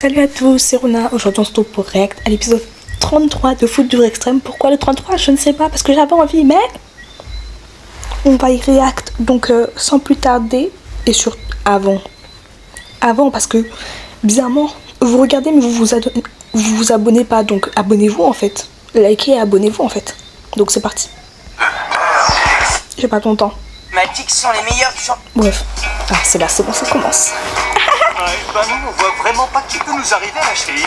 Salut à tous, c'est Rona. Aujourd'hui on se retrouve pour React à l'épisode 33 de Foot Dur Extrême. Pourquoi le 33? Je ne sais pas, parce que j'avais envie, mais on va y react. Donc sans plus tarder, et sur avant, parce que bizarrement, vous regardez mais vous vous abonnez pas, donc abonnez-vous en fait. Likez et abonnez-vous en fait. Donc c'est parti. J'ai pas ton temps. Magic sont les meilleurs du champ. Bref, c'est là, c'est bon, ça commence. Bah nous, on voit vraiment pas qui peut nous arriver là, chérie.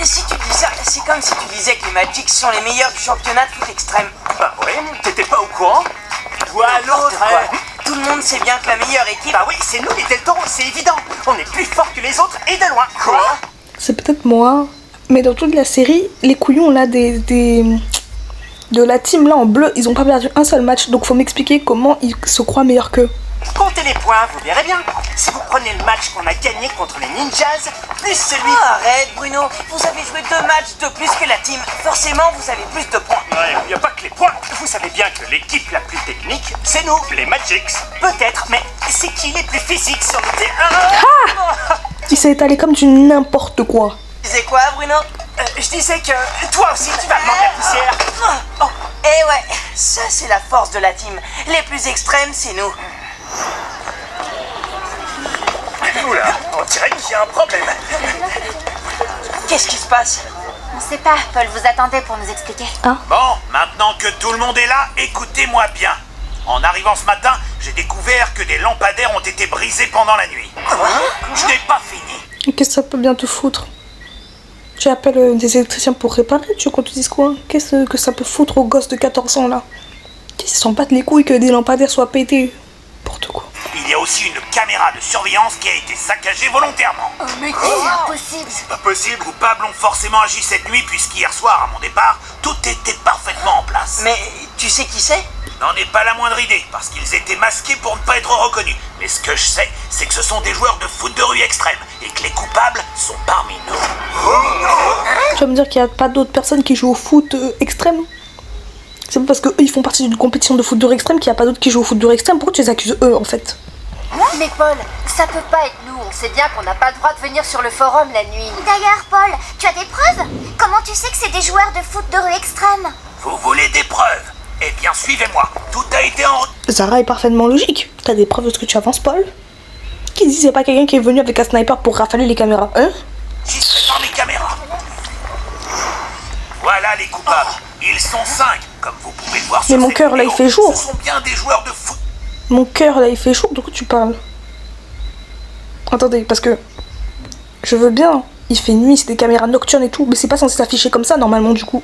Et si tu dis ça, c'est comme si tu disais que les Magic sont les meilleurs du championnat de foot extrême. Bah ouais, t'étais pas au courant? Toi l'autre, Tout le monde sait bien que la meilleure équipe... Bah oui, c'est nous les Deltons, c'est évident. On est plus forts que les autres et de loin. Quoi? C'est peut-être moi, mais dans toute la série, les couillons là de la team là en bleu, ils ont pas perdu un seul match, donc faut m'expliquer comment ils se croient meilleurs qu'eux. Comptez les points, vous verrez bien. Si vous prenez le match qu'on a gagné contre les Ninjas, plus celui... Arrête Bruno, vous avez joué 2 matchs de plus que la team. Forcément, vous avez plus de points. Ouais, il n'y a pas que les points. Vous savez bien que l'équipe la plus technique, c'est nous, les Magics. Peut-être, mais c'est qui les plus physiques sur le terrain? Il s'est étalé comme du n'importe quoi. Tu disais quoi Bruno? Je disais que toi aussi, tu vas demander la poussière. Oh, eh ouais, ça c'est la force de la team. Les plus extrêmes, c'est nous. Oula, on dirait qu'il y a un problème. Qu'est-ce qui se passe? On sait pas, Paul vous attendait pour nous expliquer. Bon, maintenant que tout le monde est là, écoutez-moi bien. En arrivant ce matin, j'ai découvert que des lampadaires ont été brisés pendant la nuit. Je n'ai pas fini. Qu'est-ce que ça peut bien te foutre? Tu appelles des électriciens pour réparer, tu veux qu'on te dise quoi? Qu'est-ce que ça peut foutre aux gosses de 14 ans là? Ils s'en battent les couilles que des lampadaires soient pétés. N'importe quoi. Il y a aussi une caméra de surveillance qui a été saccagée volontairement. Oh mais c'est impossible. C'est pas possible. Les coupables ont forcément agi cette nuit puisqu'hier soir, à mon départ, tout était parfaitement en place. Mais tu sais qui c'est? N'en ai pas la moindre idée, parce qu'ils étaient masqués pour ne pas être reconnus. Mais ce que je sais, c'est que ce sont des joueurs de foot de rue extrême, et que les coupables sont parmi nous. Tu vas me dire qu'il n'y a pas d'autres personnes qui jouent au foot extrême? C'est pas parce qu'eux ils font partie d'une compétition de foot dur extrême qu'il n'y a pas d'autres qui jouent au foot dur extrême. Pourquoi tu les accuses eux en fait? Mais Paul, ça peut pas être nous. On sait bien qu'on n'a pas le droit de venir sur le forum la nuit. D'ailleurs, Paul, tu as des preuves? Comment tu sais que c'est des joueurs de foot de rue extrême? Vous voulez des preuves? Eh bien, suivez-moi. Tout a été en... Zara est parfaitement logique. T'as des preuves de ce que tu avances, Paul? Qui dit c'est pas quelqu'un qui est venu avec un sniper pour rafaler les caméras, hein? J'y par les caméras. Voilà les coupables. Ils sont 5, comme vous pouvez le voir sur Mais mon cette cœur, là, il vidéo. fait jour. Ce sont bien des joueurs de foot. Mon cœur là il fait chaud, de quoi tu parles? Attendez, parce que je veux bien, il fait nuit, c'est des caméras nocturnes et tout, mais c'est pas censé s'afficher comme ça normalement du coup.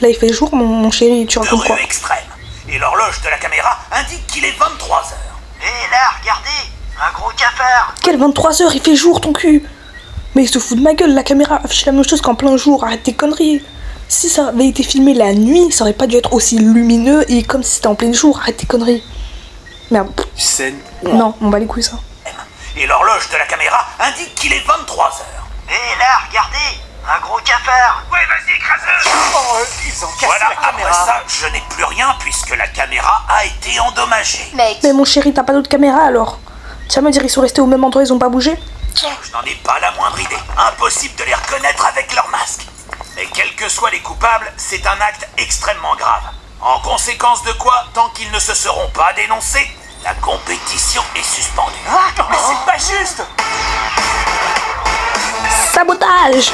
Là il fait jour mon chéri, tu De racontes quoi? rue extrême. Et l'horloge de la caméra indique qu'il est 23h. Et là, regardez, un gros cafard. Quel 23h, il fait jour ton cul? Mais il se fout de ma gueule, la caméra affiche la même chose qu'en plein jour, arrête tes conneries. Si ça avait été filmé la nuit, ça aurait pas dû être aussi lumineux et comme si c'était en plein jour, arrête tes conneries. Merde. Scène. Non, on bat les couilles ça. Et l'horloge de la caméra indique qu'il est 23h. Et là, regardez, un gros cafard. Ouais, vas-y, écrase-le. Oh, ils ont cassé Voilà, la après caméra. ça, je n'ai plus rien puisque la caméra a été endommagée. Mec, Mais mon chéri, t'as pas d'autre caméra alors? Tu vas me dire ils sont restés au même endroit, ils ont pas bougé? Je n'en ai pas la moindre idée. Impossible de les reconnaître avec leur masque. Mais quels que soient les coupables, c'est un acte extrêmement grave. En conséquence de quoi, tant qu'ils ne se seront pas dénoncés, la compétition est suspendue. Ah, mais c'est pas juste. Sabotage!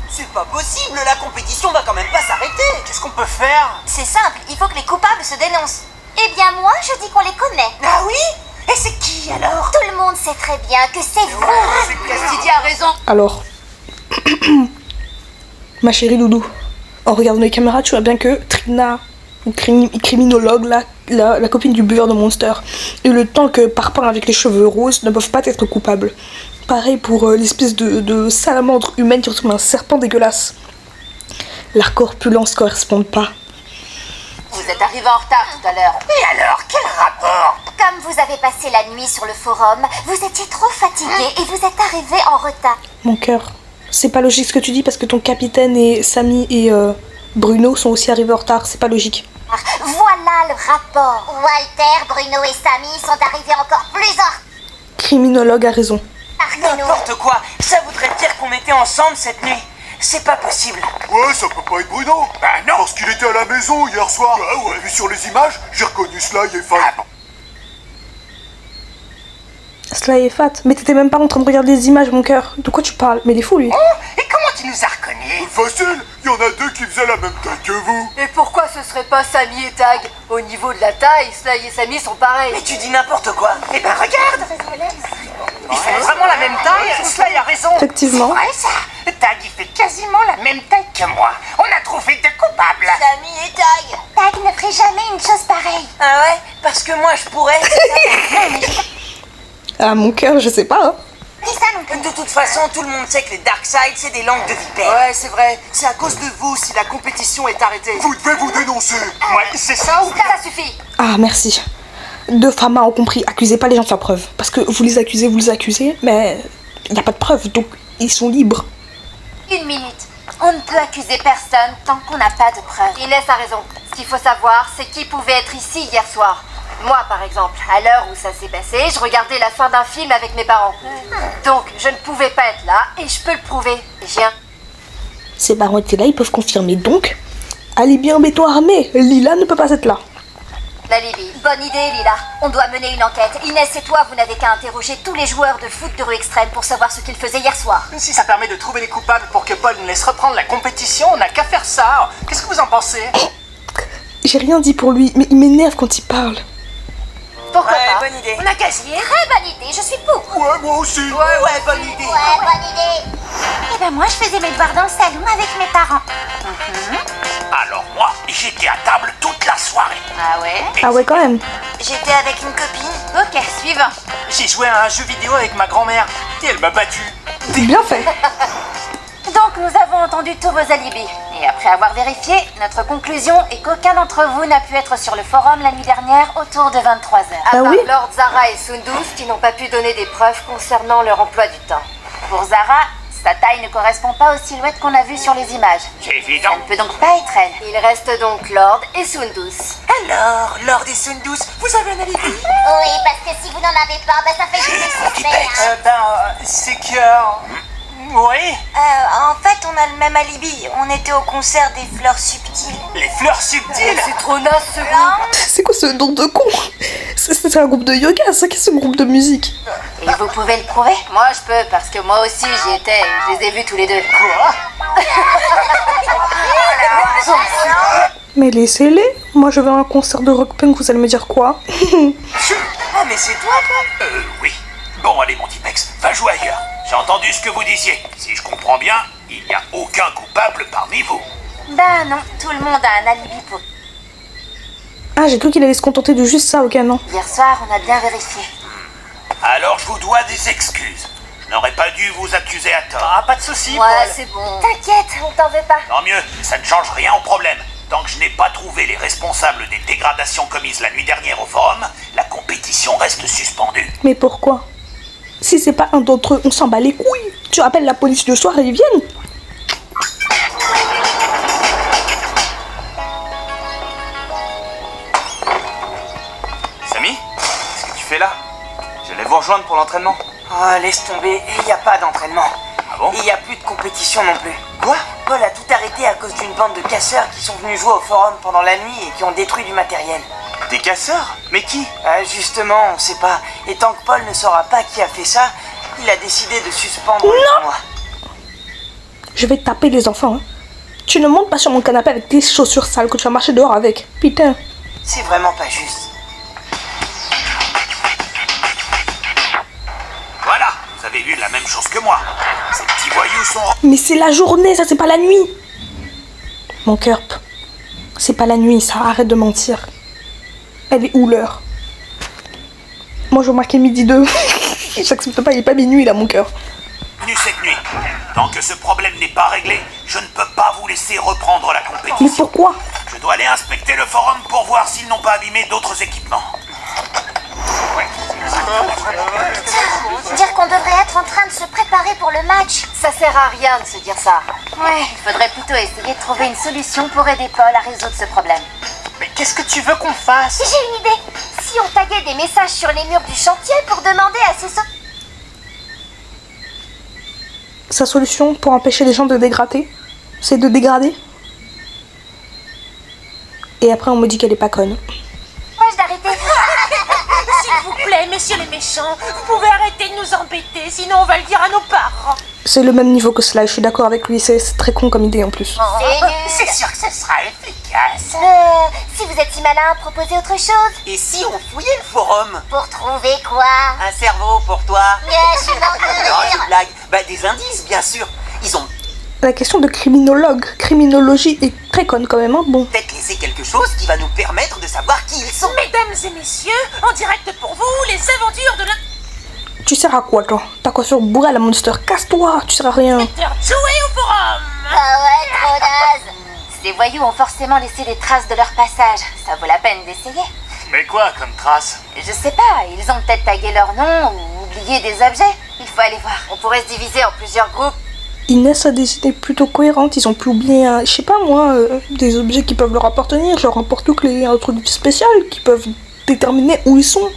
C'est pas possible, la compétition va quand même pas s'arrêter. Qu'est-ce qu'on peut faire? C'est simple, il faut que les coupables se dénoncent. Eh bien moi, je dis qu'on les connaît. Ah oui? Et c'est qui alors? Tout le monde sait très bien que c'est vous. Cassidy a raison. Alors, ma chérie Loulou, en regardant les caméras, tu vois bien que Trina, ou criminologue, la copine du buveur de Monster, et le temps que Parpin avec les cheveux roses ne peuvent pas être coupables. Pareil pour l'espèce de salamandre humaine qui ressemble à un serpent dégueulasse. La corpulence correspond pas. Vous êtes arrivé en retard tout à l'heure. Et alors, quel rapport? Comme vous avez passé la nuit sur le forum, vous étiez trop fatigué et vous êtes arrivé en retard. Mon cœur, c'est pas logique ce que tu dis parce que ton capitaine et Samy et Bruno sont aussi arrivés en retard, c'est pas logique. Voilà le rapport. Walter, Bruno et Samy sont arrivés encore plus en retard Criminologue a raison. que nous. N'importe quoi. Ça voudrait dire qu'on était ensemble cette nuit. C'est pas possible. Ouais, ça peut pas être Bruno. Bah non. Parce qu'il était à la maison hier soir. Bah ouais. Vu sur les images, j'ai reconnu Sly et Fat. Ah bon. Sly et Fat. Mais t'étais même pas en train de regarder les images, mon cœur. De quoi tu parles? Mais il est fou, lui. Oh, et comment tu nous as reconnus? Facile, il y en a deux qui faisaient la même taille que vous. Et pourquoi ce serait pas Samy et Tag? Au niveau de la taille, Sly et Samy sont pareils. Mais tu dis n'importe quoi. Eh ben regarde. Ils font vraiment la même taille. Sly a raison. Effectivement. C'est vrai ça. Tag, il fait quasiment la même taille que moi. On a trouvé deux coupables. Samy et Tag. Tag ne ferait jamais une chose pareille. Ah ouais? Parce que moi je pourrais. Ah, mon cœur, je sais pas. Hein. C'est ça non plus. De toute façon, tout le monde sait que les Darkseid, c'est des langues de vipère. Ouais, c'est vrai. C'est à cause de vous si la compétition est arrêtée. Vous devez vous dénoncer. Ouais, c'est ça ou Ça suffit. Ah, merci. Deux femmes ont compris. Accusez pas les gens sans preuve. Parce que vous les accusez, mais il n'y a pas de preuve, donc ils sont libres. Une minute. On ne peut accuser personne tant qu'on n'a pas de preuves. Inès a raison. Ce qu'il faut savoir, c'est qui pouvait être ici hier soir. Moi, par exemple, à l'heure où ça s'est passé, je regardais la fin d'un film avec mes parents. Donc, je ne pouvais pas être là et je peux le prouver. J'ai un... Ces parents étaient là, ils peuvent confirmer. Donc, alibi en béton armé. Lila ne peut pas être là. L'alibi. Bonne idée, Lila. On doit mener une enquête. Inès et toi, vous n'avez qu'à interroger tous les joueurs de foot de rue extrême pour savoir ce qu'ils faisaient hier soir. Si ça permet de trouver les coupables pour que Paul nous laisse reprendre la compétition, on n'a qu'à faire ça. Qu'est-ce que vous en pensez? J'ai rien dit pour lui, mais il m'énerve quand il parle. Pourquoi Ouais, pas? bonne idée. On a qu'à essayer. Très bonne idée, je suis pour. Ouais, moi aussi. Ouais, bonne idée. Ouais, bonne idée. Eh ben moi, je faisais mes devoirs dans le salon avec mes parents. Alors moi, j'étais à table toute la soirée. Ah ouais? Ah ouais, quand même. J'étais avec une copine. Ok, suivant. J'ai joué à un jeu vidéo avec ma grand-mère et elle m'a battu. Bien fait. Donc nous avons entendu tous vos alibis. Et après avoir vérifié, notre conclusion est qu'aucun d'entre vous n'a pu être sur le forum la nuit dernière autour de 23h. À part oui? Lord Zara et Sundus qui n'ont pas pu donner des preuves concernant leur emploi du temps. Pour Zara, sa taille ne correspond pas aux silhouettes qu'on a vues sur les images. C'est évident. Ça ne peut donc pas être elle. Il reste donc Lord et Sundus. Alors, Lord et Sundus, vous avez un alibi? Oui, parce que si vous n'en avez pas, ça fait du suspect. C'est que... Oui, En fait, on a le même alibi. On était au concert des Fleurs Subtiles. les fleurs subtiles. C'est trop naze ce groupe. C'est quoi ce nom de con? C'est un groupe de yoga, ça? Qu'est-ce que ce groupe de musique? Et vous pouvez le prouver? Moi je peux parce que moi aussi j'y étais. Je les ai vus tous les deux. Quoi? Mais laissez-les. Moi, je vais à un concert de rock punk, vous allez me dire quoi? Ah, mais c'est toi, Paul? Oui. Bon, allez, mon Tipex, va jouer ailleurs. J'ai entendu ce que vous disiez. Si je comprends bien, il n'y a aucun coupable parmi vous. Ben non, tout le monde a un alibi pour... Ah, j'ai cru qu'il allait se contenter de juste ça, ok, non. Hier soir, on a bien vérifié. Alors je vous dois des excuses. Je n'aurais pas dû vous accuser à tort. Ah, pas de soucis, Ouais, Paul. c'est bon. T'inquiète, on t'en veut pas. Tant mieux, ça ne change rien au problème. Tant que je n'ai pas trouvé les responsables des dégradations commises la nuit dernière au forum, la compétition reste suspendue. Mais pourquoi? Si c'est pas un d'entre eux, on s'en bat les couilles. Tu appelles la police le soir et ils viennent. Samy, qu'est-ce que tu fais là? J'allais vous rejoindre pour l'entraînement. Ah, laisse tomber, il n'y a pas d'entraînement. Ah bon? Et il n'y a plus de compétition non plus. Quoi? Paul a tout arrêté à cause d'une bande de casseurs qui sont venus jouer au forum pendant la nuit et qui ont détruit du matériel. Des casseurs? Mais qui? Justement, on sait pas. Et tant que Paul ne saura pas qui a fait ça, il a décidé de suspendre le tournoi. Je vais te taper les enfants, hein. Tu ne montes pas sur mon canapé avec tes chaussures sales que tu vas marcher dehors avec. Putain. C'est vraiment pas juste. Voilà, vous avez vu la même chose que moi. Ces petits voyous sont... Mais c'est la journée, ça, c'est pas la nuit. Mon cœur, c'est pas la nuit, ça, arrête de mentir. Elle est où l'heure? Moi, je veux marquer midi 2. J'accepte pas, il est pas minuit là, mon cœur. venus cette nuit. Tant que ce problème n'est pas réglé, je ne peux pas vous laisser reprendre la Mais compétition. pourquoi? Je dois aller inspecter le forum pour voir s'ils n'ont pas abîmé d'autres équipements. Dire qu'on devrait être en train de se préparer pour le match. Ça sert à rien de se dire ça. Ouais, il faudrait plutôt essayer de trouver une solution pour aider Paul à résoudre ce problème. Mais qu'est-ce que tu veux qu'on fasse? J'ai une idée. Si on taguait des messages sur les murs du chantier pour demander à ces sa solution pour empêcher les gens de dégrader, c'est de dégrader. Et après, on me dit qu'elle est pas conne. Moi, je d'arrêter. S'il vous plaît, messieurs les méchants, vous pouvez arrêter de nous embêter, sinon on va le dire à nos parents. C'est le même niveau que cela, je suis d'accord avec lui, c'est très con comme idée en plus. C'est sûr que ce sera efficace. Si vous êtes si malin, proposez autre chose. Et si on fouillait le forum? Pour trouver quoi? Un cerveau pour toi? Je suis mort de Non, rire. une blague. Bah, des indices, bien sûr. Ils ont La question de criminologie est très conne quand même, hein. Bon. peut-être laissé quelque chose qui va nous permettre de savoir qui ils sont. Mesdames et messieurs, en direct pour vous, les aventures de Tu sers à quoi, toi? Ta coiffure bourrée à la Monster, casse-toi, tu sers à rien. l'inspecteur Joey au forum. Ah ouais, trop naze. Ces voyous ont forcément laissé des traces de leur passage. Ça vaut la peine d'essayer. Mais quoi comme trace? Je sais pas, ils ont peut-être tagué leur nom ou oublié des objets. Il faut aller voir. On pourrait se diviser en plusieurs groupes. Inès a des idées plutôt cohérentes, ils ont pu oublier, je sais pas moi, des objets qui peuvent leur appartenir, genre un porte-clés, un truc spécial, qui peuvent déterminer où ils sont.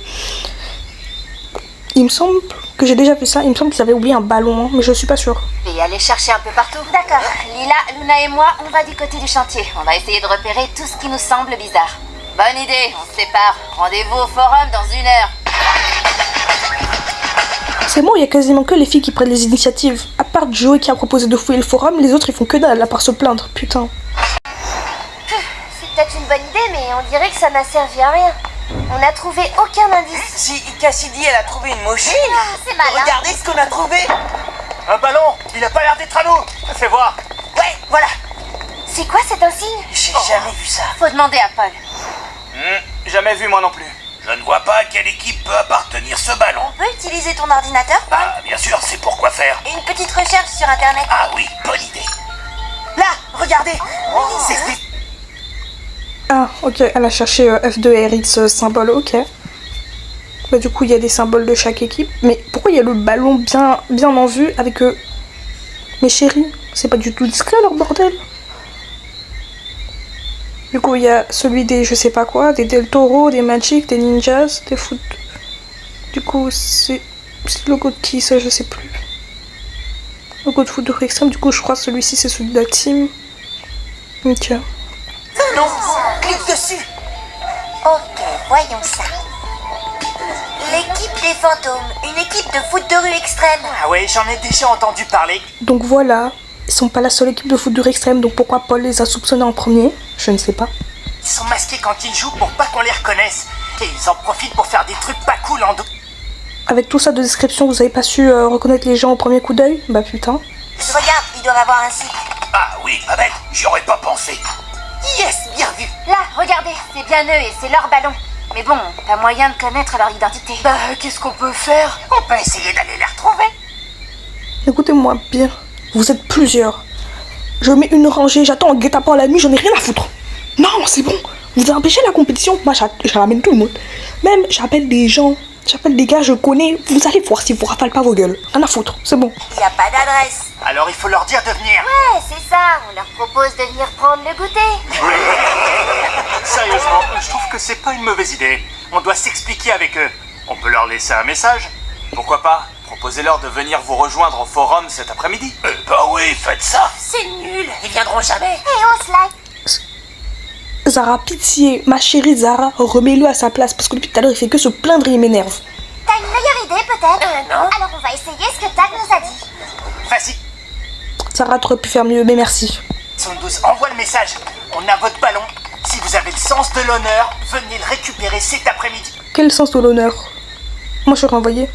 Il me semble que j'ai déjà vu ça, il me semble qu'ils avaient oublié un ballon, hein, mais je suis pas sûre. Et aller chercher un peu partout. D'accord, Lila, Luna et moi, on va du côté du chantier. On va essayer de repérer tout ce qui nous semble bizarre. Bonne idée, on se sépare. Rendez-vous au forum dans 1 heure. C'est bon, il y a quasiment que les filles qui prennent les initiatives. À part Joey qui a proposé de fouiller le forum, les autres ils font que dalle, à part se plaindre, putain. C'est peut-être une bonne idée, mais on dirait que ça n'a servi à rien. On n'a trouvé aucun indice. Si Cassidy, elle a trouvé une mochine. C'est malin. Regardez ce qu'on a trouvé. Un ballon. Il a pas l'air d'être à nous. Fais voir. Ouais, voilà. C'est quoi, c'est un signe? J'ai jamais vu ça. Faut demander à Paul. Jamais vu moi non plus. Je ne vois pas à quelle équipe peut appartenir ce ballon. On peut utiliser ton ordinateur, Paul? Ah, bien sûr, c'est pour quoi faire. Une petite recherche sur Internet. Ah oui, bonne idée. Là, regardez. C'est Ah, ok, elle a cherché F2RX symbole, ok. Bah du coup, il y a des symboles de chaque équipe. Mais pourquoi il y a le ballon bien en vue avec mes chéris? C'est pas du tout discret leur bordel. Du coup, il y a celui des je sais pas quoi, des Del Toro, des Magic, des Ninjas, des Foot. Du coup, c'est le logo de qui ça? Je sais plus. Logo de Foot de Extrême, du coup, je crois que celui-ci c'est celui de la team. Ok. non. Clique dessus. Ok, voyons ça. L'équipe des fantômes, une équipe de foot de rue extrême. Ah ouais, j'en ai déjà entendu parler. Donc voilà, ils sont pas la seule équipe de foot dur extrême, donc pourquoi Paul les a soupçonnés en premier? Je ne sais pas. Ils sont masqués quand ils jouent pour pas qu'on les reconnaisse. Et ils en profitent pour faire des trucs pas cool en dos. Avec tout ça de description, vous avez pas su reconnaître les gens au premier coup d'œil? Bah putain. Regarde, ils doivent avoir un site. Ah oui, pas bête, j'y aurais pas pensé. Yes, bien vu. Là, regardez, c'est bien eux et c'est leur ballon. Mais bon, pas moyen de connaître leur identité. Bah, qu'est-ce qu'on peut faire? On peut essayer d'aller les retrouver. Écoutez-moi bien, vous êtes plusieurs. Je mets une rangée, j'attends en guet-apens la nuit, j'en ai rien à foutre. Non, c'est bon, vous avez empêché la compétition, moi je ramène tout le monde. Même, j'appelle des gens, j'appelle des gars, je connais, vous allez voir si vous rafalez pas vos gueules. Rien à foutre, c'est bon. Il n'y a pas d'adresse. Alors il faut leur dire de venir. Ouais, c'est ça. On leur propose de venir prendre le goûter. Sérieusement, je trouve que c'est pas une mauvaise idée. On doit s'expliquer avec eux. On peut leur laisser un message. Pourquoi pas? Proposez-leur de venir vous rejoindre au forum cet après-midi. Bah oui, faites ça. C'est nul, ils viendront jamais. Et on se like. Zara, pitié, ma chérie Zara, remets-le à sa place, parce que depuis tout à l'heure il fait que se plaindre et il m'énerve. T'as une meilleure idée peut-être? Non. Alors on va essayer ce que Tag nous a dit. Vas-y, Zara, t'aurais pu faire mieux, mais merci. Sondous, envoie le message. On a votre ballon. Si vous avez le sens de l'honneur, venez le récupérer cet après-midi. Quel sens de l'honneur? Moi je serais envoyé.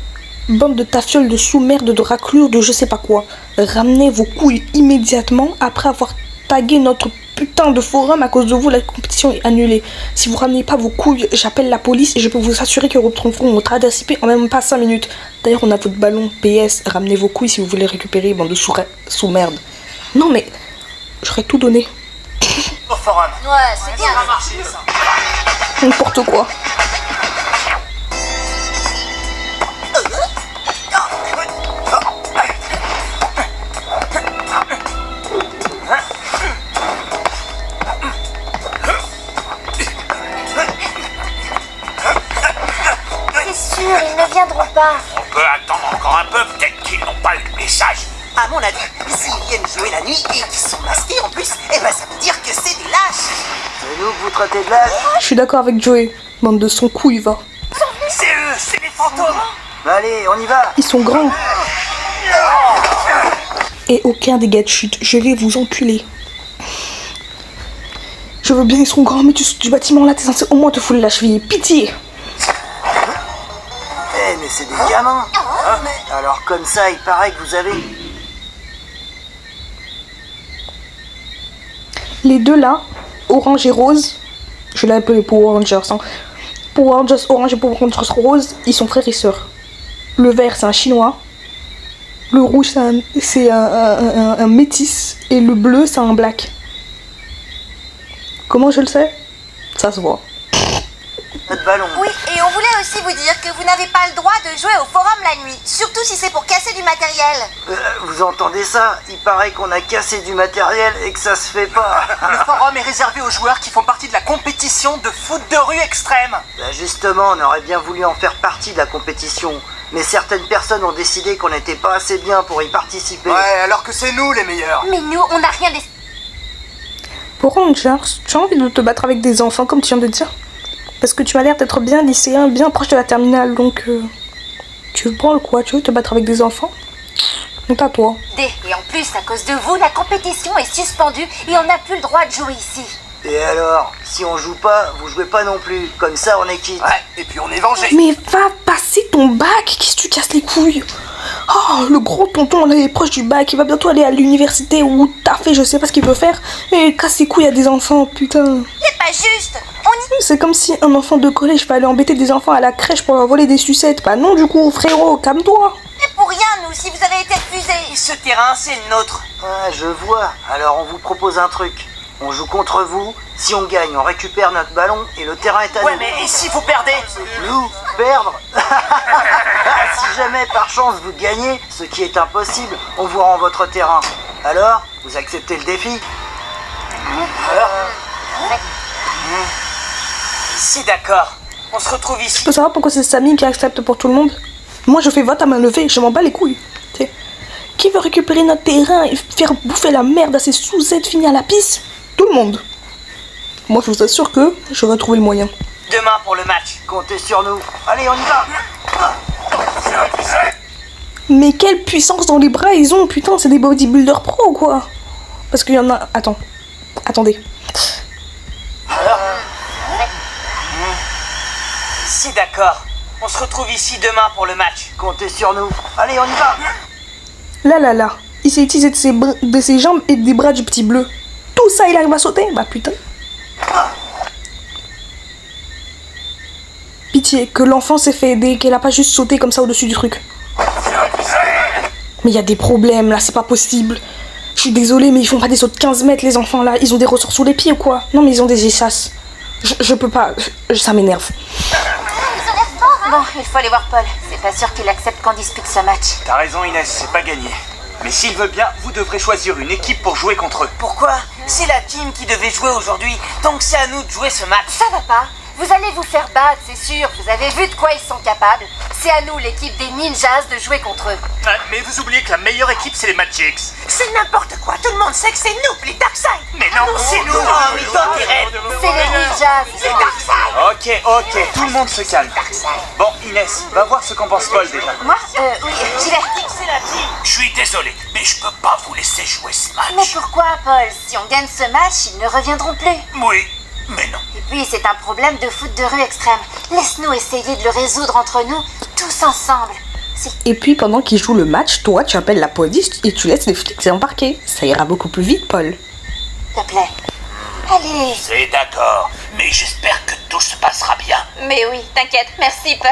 Bande de tafioles, de sous-merde, de raclures, de je sais pas quoi. Ramenez vos couilles immédiatement après avoir tagué notre putain de forum. À cause de vous, la compétition est annulée. Si vous ramenez pas vos couilles, j'appelle la police et je peux vous assurer qu'ils retrouveront notre adresse IP en même pas 5 minutes. D'ailleurs, on a votre ballon. PS, ramenez vos couilles si vous voulez récupérer, bande de sous-merde. Non mais, j'aurais tout donné. Au forum. Ouais, c'est bien. Ça va marcher, ça. N'importe quoi. C'est sûr, ils ne viendront pas. On peut attendre encore un peu, peut-être qu'ils n'ont pas le message. À mon avis, viennent jouer la nuit et qui sont masqués en plus, eh ben ça veut dire que c'est des lâches. C'est nous que vous traitez de lâches. Je suis d'accord avec Joey. Bande de son couille, va. C'est eux, c'est les fantômes. Allez, on y va. Ils sont grands. Et aucun dégât de chute. Je vais vous enculer. Je veux bien, ils sont grands, mais du bâtiment là, t'es censé au moins te fouler la cheville. Pitié. Eh, mais c'est des gamins. Alors comme ça, il paraît que vous avez... Les deux là, orange et rose, je l'ai appelé Power Rangers. Hein. Power Rangers orange et Power Rangers rose, ils sont frères et sœurs. Le vert c'est un chinois, le rouge c'est un métis et le bleu c'est un black. Comment je le sais? Ça se voit. Notre ballon. Oui, et on voulait aussi vous dire que vous n'avez pas le droit de jouer au forum la nuit, surtout si c'est pour casser du matériel. Vous entendez ça? Il paraît qu'on a cassé du matériel et que ça se fait pas. Le forum est réservé aux joueurs qui font partie de la compétition de foot de rue extrême. Bah justement, on aurait bien voulu en faire partie de la compétition. Mais certaines personnes ont décidé qu'on n'était pas assez bien pour y participer. Ouais, alors que c'est nous les meilleurs. Mais nous, on n'a rien décidé. Pour Rangers, tu as envie de te battre avec des enfants comme tu viens de dire? Parce que tu as l'air d'être bien lycéen, bien proche de la terminale, donc tu veux prendre quoi? Tu veux te battre avec des enfants? Donc à toi. Et en plus, à cause de vous, la compétition est suspendue et on n'a plus le droit de jouer ici. Et alors, si on joue pas, vous jouez pas non plus. Comme ça, on est quitte. Ouais, et puis on est vengé. Mais va passer ton bac, qu'est-ce que tu casses les couilles? Oh, le gros tonton là il est proche du bac, il va bientôt aller à l'université ou taffer, je sais pas ce qu'il veut faire. Et il casse les couilles à des enfants, putain. C'est pas juste. C'est comme si un enfant de collège va aller embêter des enfants à la crèche pour leur voler des sucettes. Bah non du coup, frérot, calme-toi. C'est pour rien, nous, si vous avez été refusés. Et ce terrain, c'est le nôtre. Ah, je vois. Alors on vous propose un truc. On joue contre vous. Si on gagne, on récupère notre ballon et le terrain est à nous. Ouais, mais et si vous perdez? Nous perdre? Si jamais par chance vous gagnez, ce qui est impossible, on vous rend votre terrain. Alors, vous acceptez le défi? Si d'accord. On se retrouve ici. Tu peux savoir pourquoi c'est Samy qui accepte pour tout le monde? Moi je fais vote à main levée, je m'en bats les couilles. T'sais. Qui veut récupérer notre terrain et faire bouffer la merde à ses sous-aides finis à la pisse? Tout le monde. Moi je vous assure que je vais trouver le moyen. Demain pour le match. Comptez sur nous. Allez, on y va. Mais quelle puissance dans les bras ils ont, putain, c'est des bodybuilders pro quoi. Parce qu'il y en a... Attendez. Si d'accord. On se retrouve ici demain pour le match. Comptez sur nous. Allez, on y va. Là. Il s'est utilisé de ses jambes et des bras du petit bleu. Tout ça, il arrive à sauter? Bah putain. Pitié, que l'enfant s'est fait aider, qu'elle a pas juste sauté comme ça au-dessus du truc. Mais il y a des problèmes là, c'est pas possible. Je suis désolée, mais ils font pas des sauts de 15 mètres les enfants là. Ils ont des ressorts sous les pieds ou quoi? Non mais ils ont des échasses. Je peux pas, ça m'énerve. Bon, il faut aller voir Paul. C'est pas sûr qu'il accepte qu'on dispute ce match. T'as raison Inès, c'est pas gagné. Mais s'il veut bien, vous devrez choisir une équipe pour jouer contre eux. Pourquoi? C'est la team qui devait jouer aujourd'hui. Donc c'est à nous de jouer ce match. Ça va pas. Vous allez vous faire battre, c'est sûr. Vous avez vu de quoi ils sont capables. C'est à nous, l'équipe des ninjas, de jouer contre eux. Mais vous oubliez que la meilleure équipe, c'est les Magics. C'est n'importe quoi, tout le monde sait que c'est nous, les Darkseid. Mais non, c'est nous. mais toi, tes rêves. C'est les ninjas, c'est Ok, tout le monde se calme. Bon, Inès, va voir ce qu'en pense Paul déjà. Moi Oui, j'y vais. Je suis désolé, mais je peux pas vous laisser jouer ce Mais match. pourquoi, Paul? Si on gagne ce match, ils ne reviendront plus. Oui, mais non. Et puis, c'est un problème de foot de rue extrême. Laisse-nous essayer de le résoudre entre nous, tous ensemble. Et puis pendant qu'ils jouent le match, toi tu appelles la police et tu laisses les flics embarquer. Ça ira beaucoup plus vite, Paul. S'il te plaît. Allez. C'est d'accord, mais j'espère que tout se passera bien. Mais oui, t'inquiète. Merci, Paul.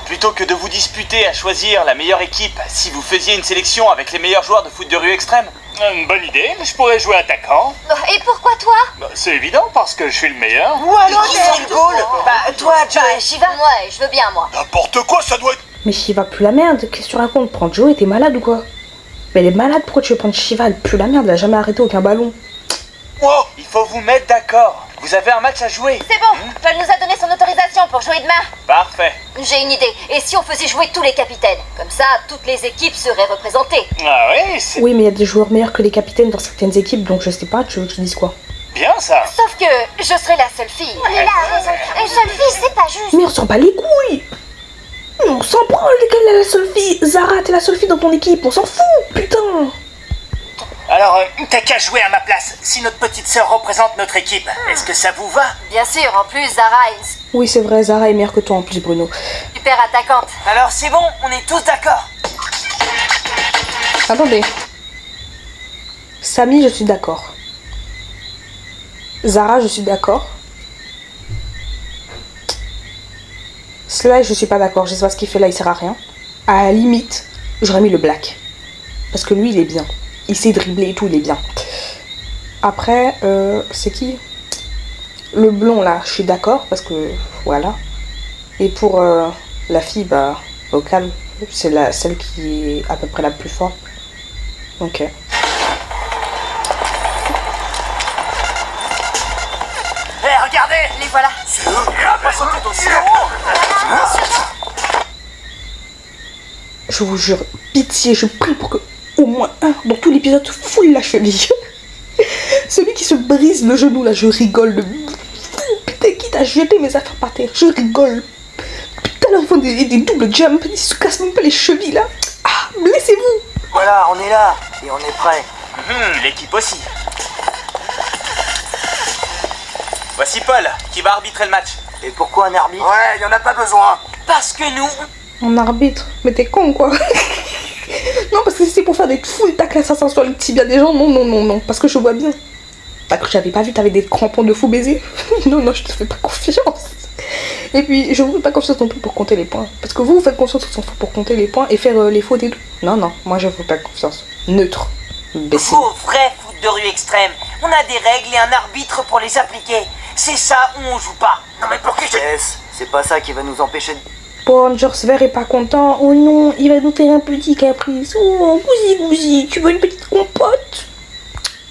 Plutôt que de vous disputer à choisir la meilleure équipe, si vous faisiez une sélection avec les meilleurs joueurs de foot de rue extrême. Une bonne idée, je pourrais jouer attaquant. Et pourquoi toi? C'est évident, parce que je suis le meilleur. Ou alors c'est le goal. Bah toi, Joey. Shiva? Ouais, je veux bien, moi. N'importe quoi, ça doit être... Mais Shiva pue la merde, qu'est-ce que tu racontes? Prends Joey, t'es malade ou quoi? Mais elle est malade, pourquoi tu veux prendre Shiva? Elle pue la merde, elle a jamais arrêté aucun ballon. Moi, Il faut vous mettre d'accord. vous avez un match à jouer. C'est bon, Paul nous a donné son autorisation pour jouer demain. Parfait. J'ai une idée. Et si on faisait jouer tous les capitaines? Comme ça, toutes les équipes seraient représentées. Ah oui, c'est Oui, mais il y a des joueurs meilleurs que les capitaines dans certaines équipes, donc je sais pas, tu veux que je dise quoi? bien ça. Sauf que je serais la seule fille. Il a raison. Une seule fille, c'est pas juste. Mais on s'en bat les couilles! On s'en prend, quelle est la seule fille? Zara, t'es la seule fille dans ton équipe, on s'en fout, putain! Alors, t'as qu'à jouer à ma place. Si notre petite sœur représente notre équipe, est-ce que ça vous va? Bien sûr, en plus, Zara est une Oui, c'est vrai, Zara est meilleure que toi en plus, Bruno. super attaquante. Alors c'est bon, on est tous d'accord. Attendez. Samy, je suis d'accord. Zara, je suis d'accord. Sly, je suis pas d'accord. Je sais pas ce qu'il fait là, il sert à rien. À la limite, j'aurais mis le Black. Parce que lui, il est bien. Il sait dribbler et tout, il est bien. Après, c'est qui? Le blond, là, je suis d'accord. Parce que, voilà. Et pour la fille, bah, au calme. C'est celle qui est à peu près la plus forte. Ok. Hé, regardez! Les voilà. C'est eux! Et on va sauter aussi haut! Je vous jure, pitié, je prie pour que au moins un dans tout l'épisode foule la cheville. Celui qui se brise le genou là, je rigole de fou. Putain, qui t'a jeté mes affaires par terre? Je rigole. Tout à l'heure, ils font des doubles jumps, ils se cassent même pas les chevilles là. Ah, blessez-vous. Voilà, on est là et on est prêt. L'équipe aussi. Voici Paul, qui va arbitrer le match. Et pourquoi un arbitre? Ouais, y en a pas besoin. Parce que nous... En arbitre, mais t'es con quoi. Non, parce que si c'est pour faire des full tacles assassins sur le tibia des gens, non, parce que je vois bien. T'as cru que j'avais pas vu, t'avais des crampons de fou baiser. Non, je te fais pas confiance. Et puis, je vous fais pas confiance non plus pour compter les points. Parce que vous faites confiance aux enfants pour compter les points et faire les fautes et tout. Non, moi je vous fais pas confiance. Neutre. Imbécile. Vous, vrai foot de rue extrême, on a des règles et un arbitre pour les appliquer. C'est ça où on joue pas. Non mais pour qui je... Yes, c'est pas ça qui va nous empêcher de... Bon, Rangers Vert est pas content. Oh non, il va nous faire un petit caprice. Oh, Gouzi, tu veux une petite compote?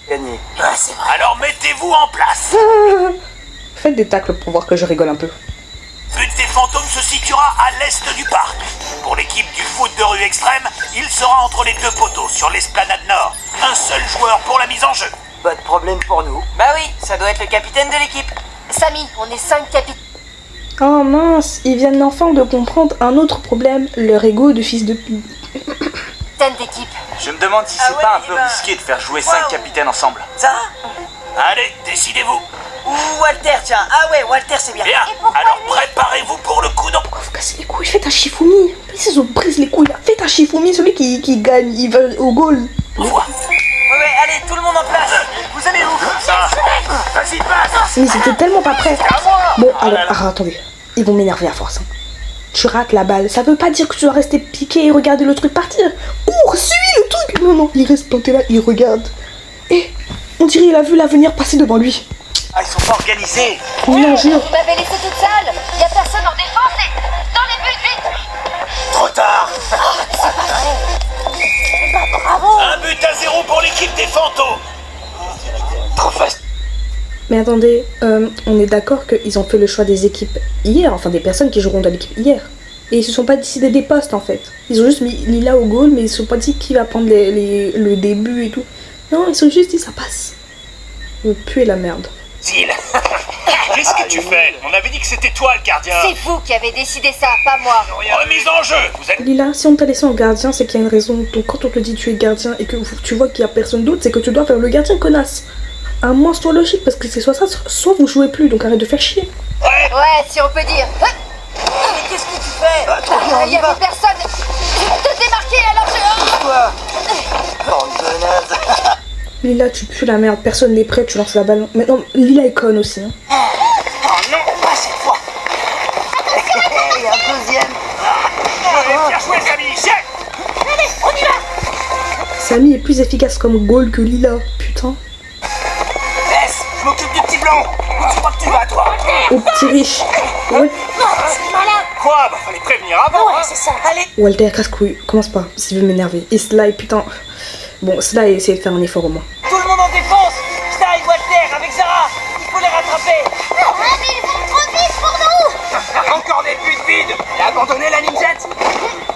gagner. Ouais, c'est vrai. Alors mettez-vous en place. Faites des tacles pour voir que je rigole un peu. But des fantômes se situera à l'est du parc. Pour l'équipe du foot de rue extrême, il sera entre les deux poteaux sur l'esplanade nord. Un seul joueur pour la mise en jeu. Pas de problème pour nous. Bah oui, ça doit être le capitaine de l'équipe. Samy, on est 5 capitaines. Oh mince, ils viennent enfin de comprendre un autre problème, leur ego de fils de pute. d'équipe. Je me demande si c'est pas un peu risqué de faire jouer 5 capitaines ensemble. Ça? Allez, décidez-vous. Ou Walter, tiens. Ah ouais, Walter, c'est bien. Bien, alors préparez-vous pour le coup d'envoi. Pourquoi vous cassez les couilles? Faites un Shifumi. Ils ont brise les couilles là. Faites un Shifumi, celui qui gagne, il va au goal. Ouais, allez, tout le monde en place. Vous allez où? Ça, vas-y, passe. Mais ils étaient tellement pas prêts. Bon, alors, attendez. Ils vont m'énerver à force. Tu rates la balle. Ça veut pas dire que tu dois rester piqué et regarder le truc partir. Cours, suis le truc. Non, il reste planté là, il regarde. Et on dirait qu'il a vu l'avenir passer devant lui. Ah, ils sont pas organisés. Non, jure. Vous m'avez laissé toute seule. Y a personne en défense et dans les buts, vite. Trop tard. Bravo. Un but à 0 pour l'équipe des fantômes. Trop facile. Mais attendez, on est d'accord qu'ils ont fait le choix des équipes hier, enfin des personnes qui joueront dans l'équipe hier. Et ils se sont pas décidés des postes en fait. Ils ont juste mis Lila au goal, mais ils se sont pas dit qui va prendre le début et tout. Non, ils se sont juste dit ça passe. Le puer la merde. Qu'est-ce que tu fais? On avait dit que c'était toi le gardien. C'est vous qui avez décidé ça, pas moi. Remise en jeu. Vous êtes... Lila, si on t'a laissé en gardien, c'est qu'il y a une raison. Donc quand on te dit tu es gardien et que tu vois qu'il y a personne d'autre, c'est que tu dois faire le gardien, connasse. Un moins soit logique, parce que c'est soit ça, soit vous jouez plus, donc arrête de faire chier. Ouais, si on peut dire. Mais qu'est-ce que tu fais? Il y avait personne. Je te démarquer alors je... Quoi? Bande de nazes. Lila, tu pues la merde, personne n'est prêt, tu lances la balle. Maintenant, Lila est conne aussi. Hein. Oh non, pas cette fois. Et un deuxième. Bien joué, Samy. Chef. Allez, on y va. Samy est plus efficace comme goal que Lila, putain. Laisse, je m'occupe du petit blanc. Où tu crois que tu vas, toi? Au petit riche. Ouais. C'est malin. Quoi? Bah fallait prévenir avant. Ouais, c'est ça. Allez. Walter, casse-couille, commence pas, s'il veut m'énerver. Et Sly, putain. Bon, Sly, essaye de faire un effort au moins. Tout le monde en défense. Sly, Walter, avec Zara. Il faut les rattraper. passer. Mais ils vont trop vite pour nous. Encore des buts vides. Et abandonner la Nimjet.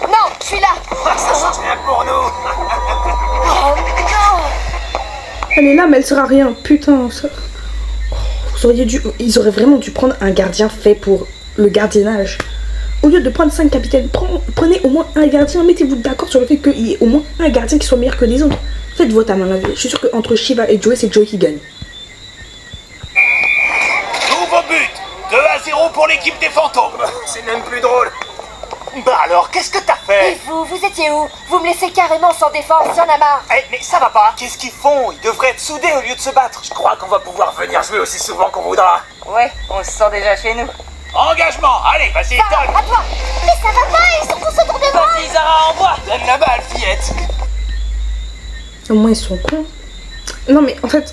Non, je suis là. Ça change rien pour nous. Oh non. Elle est là, mais elle sert à rien. Putain, ça... Ils auraient vraiment dû prendre un gardien fait pour le gardiennage. Au lieu de prendre 5 capitaines, prenez au moins un gardien. Mettez-vous d'accord sur le fait qu'il y ait au moins un gardien qui soit meilleur que les autres. Faites votre à mon avis. Je suis sûre qu'entre Shiva et Joey, c'est Joey qui gagne. Nouveau but 2-0 pour l'équipe des fantômes. C'est même plus drôle. Bah alors, qu'est-ce que t'as fait? Et vous étiez où? Vous me laissez carrément sans défense, y'en a marre. Eh, mais ça va pas. Qu'est-ce qu'ils font? Ils devraient être soudés au lieu de se battre. Je crois qu'on va pouvoir venir jouer aussi souvent qu'on voudra. Ouais, on se sent déjà chez nous. Engagement, allez, vas-y, Sarah, donne. à toi. Mais ça va pas, ils sont tous autour de moi. Vas-y, Zara, envoie. Donne la balle, fillette. Au moins, ils sont cons. Non, mais en fait,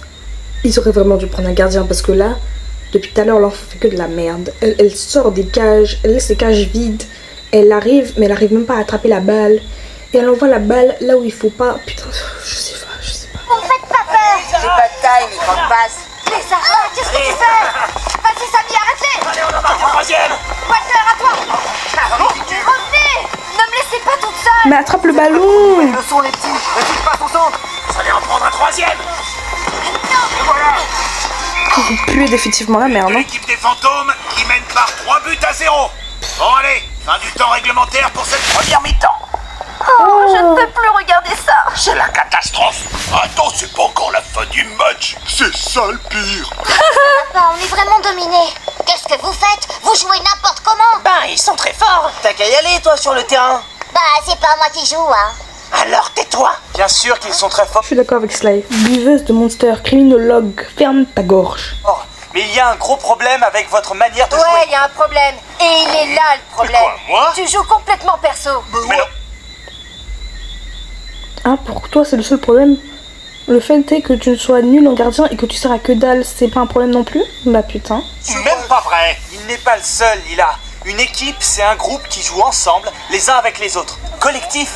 ils auraient vraiment dû prendre un gardien parce que là, depuis tout à l'heure, l'enfant fait que de la merde. Elle sort des cages, elle laisse les cages vides. Elle arrive, mais elle arrive même pas à attraper la balle. Et elle envoie la balle là où il faut pas. Putain, je sais pas. Vous me faites pas peur. J'ai pas de taille, mais quand passe. Mais Sarah, qu'est-ce que tu fais? Vas-y, Samy, arrête-les. Allez, on en marque un troisième. Walter, à toi. Revenez. Ne me laissez pas toute seule. Mais attrape le ballon. Le son, les petits. Refuse pas ton centre. Vous allez en prendre un troisième. Et voilà. Vous puez définitivement la merde, hein. L'équipe des fantômes qui mène par 3-0. Bon, allez, fin du temps réglementaire pour cette première mi-temps. Oh, je ne peux plus regarder ça. C'est la catastrophe. Attends, c'est pas encore la fin du match. C'est ça le pire. Papa, on est vraiment dominés. Qu'est-ce que vous faites? Vous jouez n'importe comment. Ben, ils sont très forts. T'as qu'à y aller, toi, sur le terrain. Bah, c'est pas moi qui joue, hein. Alors, tais-toi. Bien sûr qu'ils sont très forts. Je suis d'accord avec Sly. Buveuse de Monster, criminologue, ferme ta gorge. Mais il y a un gros problème avec votre manière de Ouais, jouer. il y a un problème. Et il est là le problème. Quoi, moi? Tu joues complètement perso. Mais non. Hein, pour toi, c'est le seul problème? Le fait est que tu ne sois nul en gardien et que tu sers à que dalle, c'est pas un problème non plus? Bah putain. C'est même pas vrai. Il n'est pas le seul, Lila. Une équipe, c'est un groupe qui joue ensemble, les uns avec les autres. Collectif.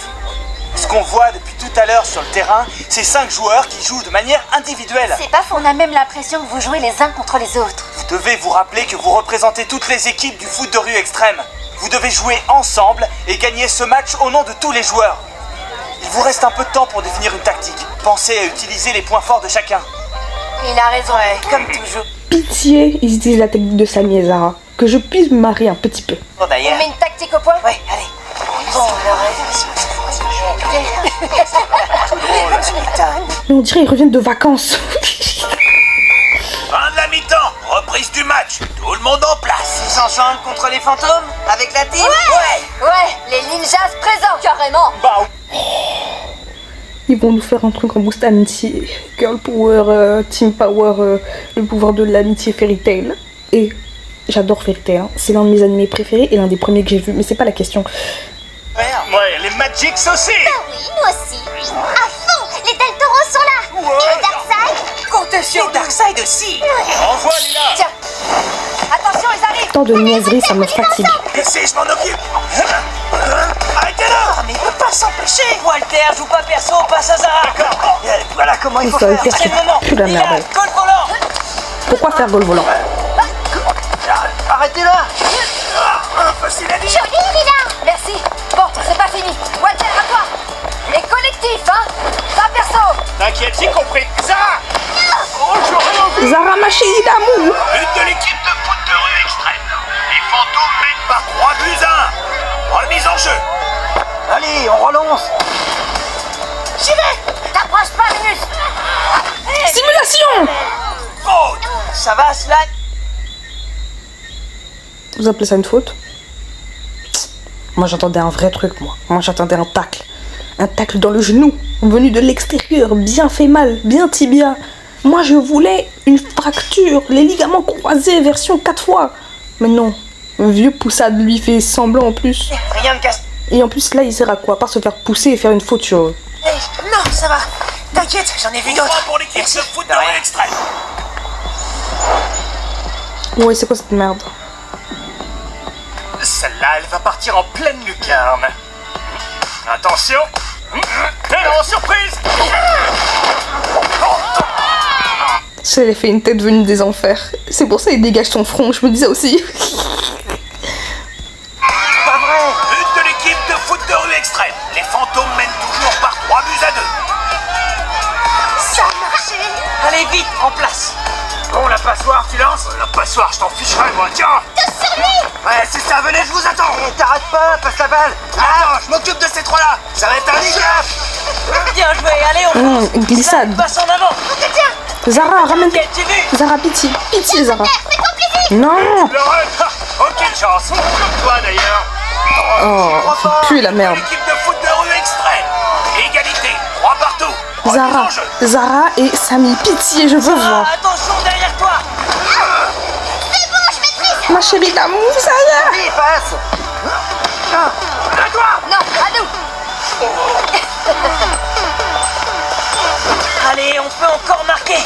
Ce qu'on voit depuis tout à l'heure sur le terrain, c'est 5 joueurs qui jouent de manière individuelle. C'est pas faux, on a même l'impression que vous jouez les uns contre les autres. Vous devez vous rappeler que vous représentez toutes les équipes du foot de rue extrême. Vous devez jouer ensemble et gagner ce match au nom de tous les joueurs. Il vous reste un peu de temps pour définir une tactique. Pensez à utiliser les points forts de chacun. Il a raison. Comme toujours. Pitié, ils utilisent la technique de Samy et Zara. Que je puisse me marier un petit peu. Bon, On d'ailleurs. met une tactique au point. Ouais, allez. Mais on dirait qu'ils reviennent de vacances. Fin de la mi-temps, reprise du match. Tout le monde en place. Tous ensemble contre les fantômes? Avec la team? Ouais, les ninjas présents. Carrément. Ils vont nous faire un truc en boost amitié. Girl power, team power, le pouvoir de l'amitié Fairy Tail. Et j'adore Fairy Tail, hein. C'est l'un de mes animés préférés et l'un des premiers que j'ai vu. Mais c'est pas la question. Ouais, les Magics aussi. Ah oui, nous aussi. À fond, les Del Toro sont là. Et le Darkseid? Compte sur nous. Darkseid aussi. Envoie, Lila. Tiens. Attention, ils arrivent. Tant de niaiseries, ça me fatigue. Laissez, je m'en occupe. Arrêtez-le. Mais il peut pas s'empêcher. Walter, joue pas perso, passe à Zara. Voilà comment il faut Ça faire. Walter, C'est le moment. plus la Lila, merde. goal volant. Pourquoi faire goal volant? Arrêtez-la. Facile à dire. Joli, Lila. Merci. Bon, c'est pas fini. Walter, à toi. Et collectif, hein. Pas perso. T'inquiète, j'ai compris. Zara. Zara ma chérie d'amour. But de l'équipe de foot de rue extrême. Les fantômes mènent par 3-1. Remise en jeu. Allez, on relance. J'y vais. T'approches pas, Minus. Simulation. Faute. Ça va, Sly? Vous appelez ça une faute? Moi j'attendais un vrai truc, moi. Moi j'attendais un tacle. Un tacle dans le genou, venu de l'extérieur, bien fait mal, bien tibia. Moi je voulais une fracture, les ligaments croisés, version 4 fois. Mais non, un vieux poussade lui fait semblant en plus. Rien de casse. Et en plus là il sert à quoi? À part se faire pousser et faire une faute sur eux. Non, ça va. T'inquiète, j'en ai vu Point d'autres. pour l'équipe Merci. de foot de rue extrême. Ouais, c'est quoi cette merde? Celle-là, elle va partir en pleine lucarne. Attention. Et non, surprise. seul, elle fait une tête venue des enfers. C'est pour ça qu'il dégage son front, je me disais aussi. Pas vrai. But de l'équipe de foot de rue extrême. Les fantômes mènent toujours par 3 buts à 2. Ça a marché. Allez vite, en place. Bon, la passoire, tu lances? La passoire, je t'en ficherai, moi, tiens. Ouais, c'est ça, venez, je vous attends. Eh, t'arrêtes pas, passe la balle. Attends, je m'occupe de ces trois-là. Ça va être un handicap. Bien joué, allez, on Glissade. passe en avant. Zara, ramène. Ok, j'ai vu. Zara, pitié. Pitié, Zara. Non. Le run. Aucune chance. Comme toi, d'ailleurs. Oh, plus la merde. L'équipe de foot de rue extrême. Égalité, 3 partout. Zara, Zara et Samy, pitié, je veux voir. Attention derrière toi. Ma chérie d'amour, ça y est. Oui, passe. À toi. Non, à nous. Allez, on peut encore marquer.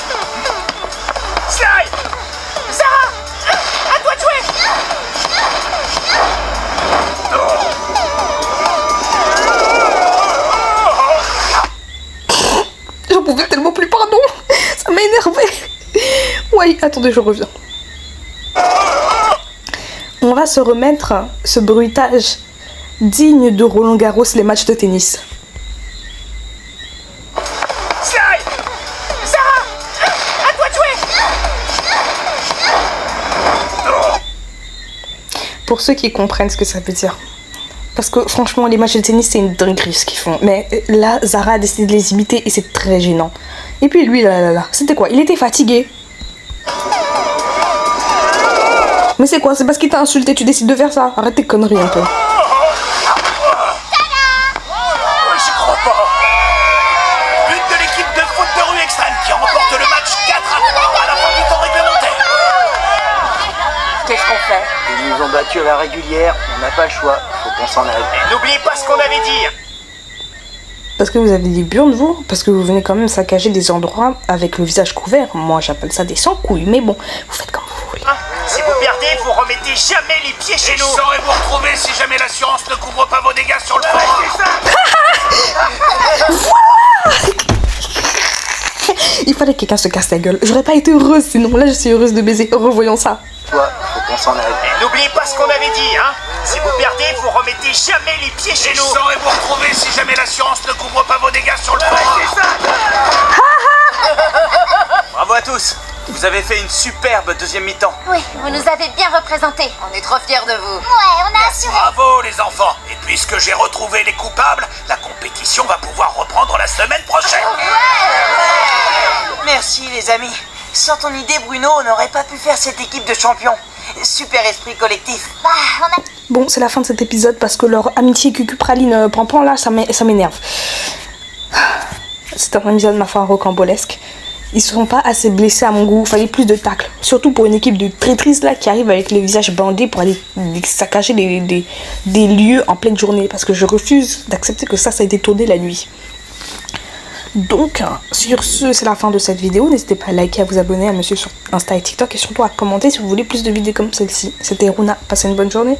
Slide. Zara, à toi de jouer. J'en pouvais tellement plus, pardon. Ça m'a énervé. Ouais, attendez, je reviens. On va se remettre ce bruitage digne de Roland Garros, les matchs de tennis. Slide. Zara, à toi de jouer. Pour ceux qui comprennent ce que ça veut dire. Parce que franchement, les matchs de tennis, c'est une dinguerie ce qu'ils font. Mais là, Zara a décidé de les imiter et c'est très gênant. Et puis lui, là, c'était quoi? Il était fatigué. Mais c'est quoi? C'est parce qu'il t'a insulté, tu décides de faire ça? Arrête tes conneries un peu. J'y crois pas. But de l'équipe de foot de rue extrême qui remporte le match 4-3 à la fin du temps réglementaire. Qu'est-ce qu'on fait? Ils nous ont battus à la régulière, on n'a pas le choix, faut qu'on s'en aille. N'oubliez pas ce qu'on avait dit. Parce que vous avez des burnes, vous? Parce que vous venez quand même saccager des endroits avec le visage couvert. Moi, j'appelle ça des sans-couilles. Mais bon, vous faites comme vous voulez. Si vous perdez, vous remettez jamais les pieds chez Et je nous. saurai vous retrouver si jamais l'assurance ne couvre pas vos dégâts sur le forum. Il fallait que quelqu'un se casse la gueule. J'aurais pas été heureuse sinon. Là, je suis heureuse de baiser. Revoyons ça. Toi, faut qu'on s'en aille. N'oubliez pas ce qu'on avait dit, hein. Si vous perdez, vous remettez jamais les pieds chez Et je nous. saurai vous retrouver si jamais l'assurance ne couvre pas vos dégâts sur le forum. Bravo à tous. Vous avez fait une superbe deuxième mi-temps. Oui, vous nous avez bien représentés. On est trop fiers de vous. Ouais, on a assuré. Bravo les enfants. Et puisque j'ai retrouvé les coupables, la compétition va pouvoir reprendre la semaine prochaine. Merci les amis. Sans ton idée, Bruno, on n'aurait pas pu faire cette équipe de champions. Super esprit collectif. Bah, on a... Bon, c'est la fin de cet épisode parce que leur amitié cucupraline pampan là, ça m'énerve. C'est un épisode ma foi rocambolesque. Ils sont pas assez blessés à mon goût, fallait plus de tacle. Surtout pour une équipe de traîtrises là qui arrive avec le visage bandé pour aller saccager des lieux en pleine journée. Parce que je refuse d'accepter que ça a été tourné la nuit. Donc, sur ce, c'est la fin de cette vidéo. N'hésitez pas à liker, à vous abonner, à me suivre sur Insta et TikTok et surtout à commenter si vous voulez plus de vidéos comme celle-ci. C'était Runa, passez une bonne journée.